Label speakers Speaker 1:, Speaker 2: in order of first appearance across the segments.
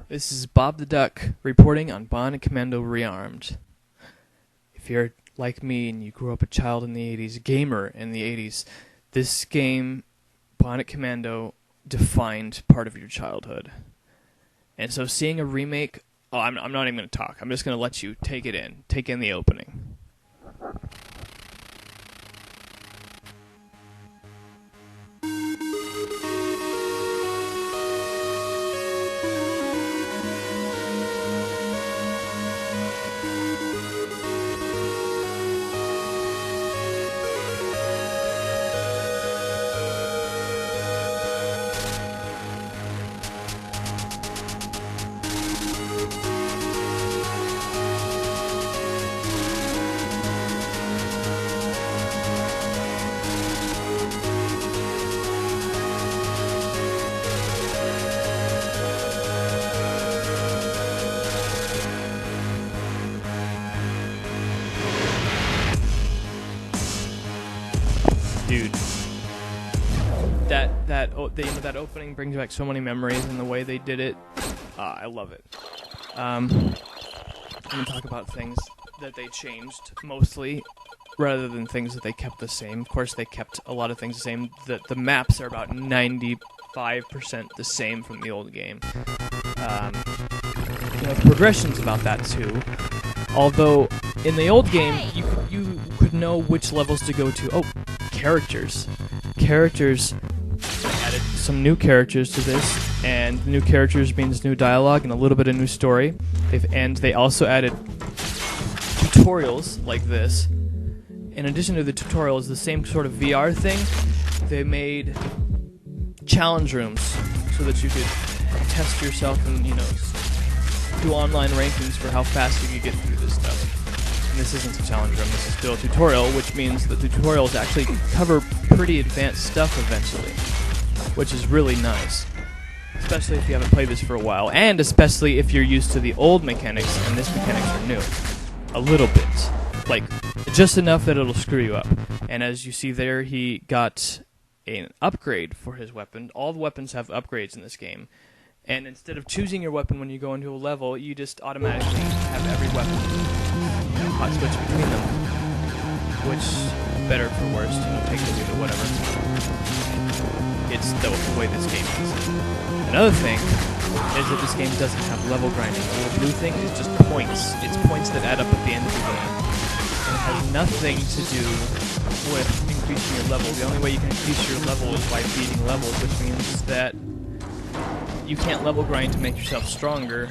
Speaker 1: This is Bob the Duck reporting on Bionic Commando Rearmed. If you're like me and you grew up a child in the 80s, a gamer in the 80s, this game, Bionic Commando, defined part of your childhood. And so seeing a remake, I'm not even going to talk. I'm just going to let you take in the opening. Dude, that opening brings back so many memories, and the way they did it, I love it. I'm gonna talk about things that they changed mostly, rather than things that they kept the same. Of course, they kept a lot of things the same. The maps are about 95% the same from the old game. The progression's about that too. Although in the old game, you could know which levels to go to. Oh, characters. They added some new characters to this, and new characters means new dialogue and a little bit of new story. They also added tutorials like this. In addition to the tutorials, the same sort of VR thing, they made challenge rooms so that you could test yourself and, do online rankings for how fast you could get through this stuff. And this isn't a challenge room, this is still a tutorial, which means that the tutorials actually cover pretty advanced stuff eventually, which is really nice. Especially if you haven't played this for a while, and especially if you're used to the old mechanics and this mechanics are new. A little bit. Like, just enough that it'll screw you up. And as you see there, he got an upgrade for his weapon. All the weapons have upgrades in this game. And instead of choosing your weapon when you go into a level, you just automatically have every weapon hot switch between them. Which, better for worse, take the lead or whatever. It's the way this game is. Another thing is that this game doesn't have level grinding. The little blue thing is just points. It's points that add up at the end of the game. And it has nothing to do with increasing your level. The only way you can increase your level is by beating levels, which means that you can't level grind to make yourself stronger,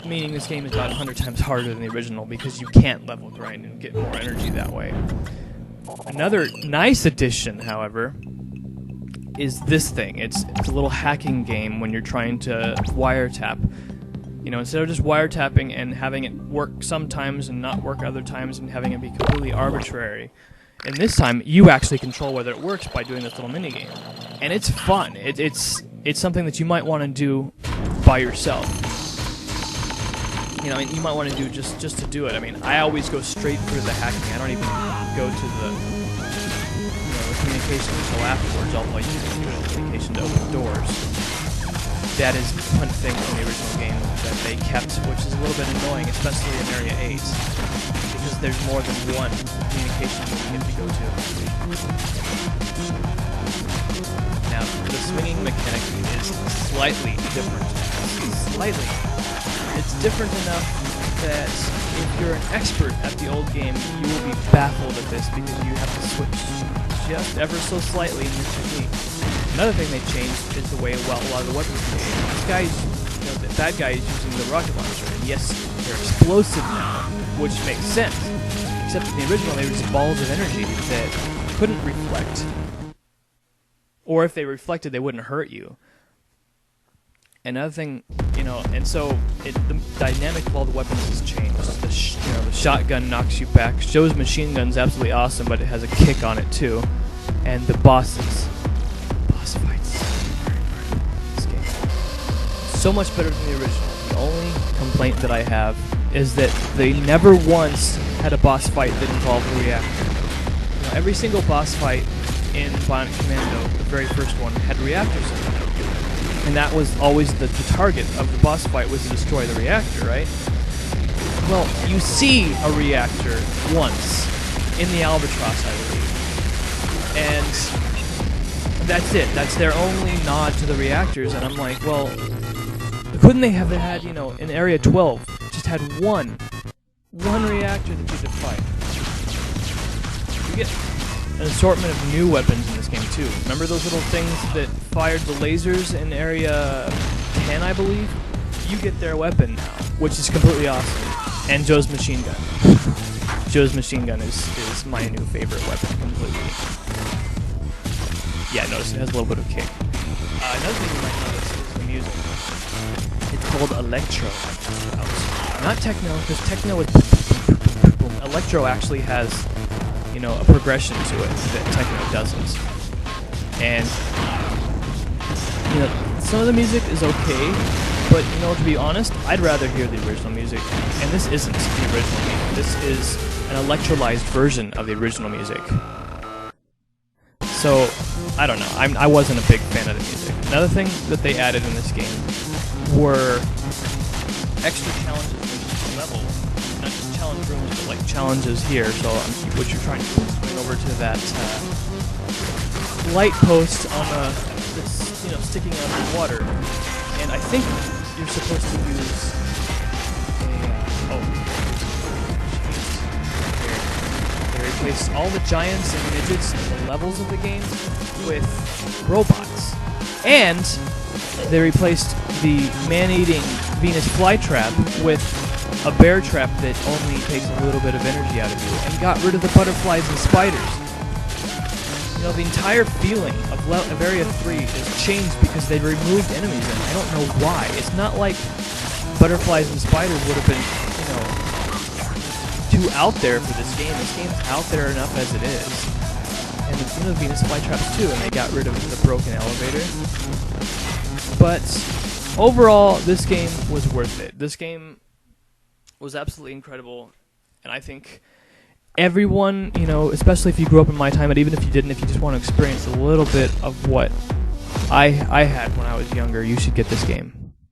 Speaker 1: meaning this game is about 100 times harder than the original because you can't level grind and get more energy that way. Another nice addition, however, is this thing. It's a little hacking game when you're trying to wiretap. Instead of just wiretapping and having it work sometimes and not work other times and having it be completely arbitrary, and this time you actually control whether it works by doing this little mini game. And it's fun. It's something that you might want to do by yourself. You might want to do just to do it. I always go straight through the hacking. I don't even go to the communication until afterwards, although you can do the communication to open doors. That is one thing from the original game that they kept, which is a little bit annoying, especially in Area 8, because there's more than one communication that you get to go to. Now, the swinging mechanic is slightly different. Slightly. It's different enough that if you're an expert at the old game, you will be baffled at this because you have to switch just ever so slightly in your technique. Another thing they changed is the way a lot of the weapons are made. This guy, the bad guy is using the rocket launcher, and yes, they're explosive now, which makes sense. Except in the original, they were just balls of energy that couldn't reflect. Or if they reflected, they wouldn't hurt you. Another thing, and so the dynamic of all the weapons has changed. The shotgun knocks you back. Joe's machine gun's absolutely awesome, but it has a kick on it too. And the boss fights, this game, so much better than the original. The only complaint that I have is that they never once had a boss fight that involved a reactor. Every single boss fight in Bionic Commando, the very first one, had reactors in it. And that was always the target of the boss fight, was to destroy the reactor, right? Well, you see a reactor once in the Albatross, I believe. And that's it. That's their only nod to the reactors. And I'm like, well, couldn't they have had, in Area 12, just had one reactor that you could fight? You get an assortment of new weapons in this game, too. Remember those little things that fired the lasers in Area 10, I believe? You get their weapon now, which is completely awesome. And Joe's machine gun. Joe's machine gun is my new favorite weapon, completely. Yeah, notice it has a little bit of kick. Another thing you might notice is the music. It's called electro. Not techno, because techno is boom. Electro actually has, a progression to it that techno doesn't. And, some of the music is okay, but, to be honest, I'd rather hear the original music. And this isn't the original music. This is an electrolyzed version of the original music. So, I don't know. I wasn't a big fan of the music. Another thing that they added in this game were extra challenges in each level. Not just challenge rooms, but like challenges here. So what you're trying to do is going over to that light post on that's sticking out of the water, and I think you're supposed to use they replaced all the giants and midgets in the levels of the game with robots, and they replaced the man-eating Venus flytrap with a bear trap that only takes a little bit of energy out of you, and got rid of the butterflies and spiders. The entire feeling of Area 3 is changed because they removed enemies, and I don't know why. It's not like butterflies and spiders would have been, too out there for this game. This game's out there enough as it is. And the Venus flytraps too, and they got rid of the broken elevator. But overall, this game was worth it. This game was absolutely incredible, and I think everyone, especially if you grew up in my time, and even if you didn't, if you just want to experience a little bit of what I had when I was younger, you should get this game.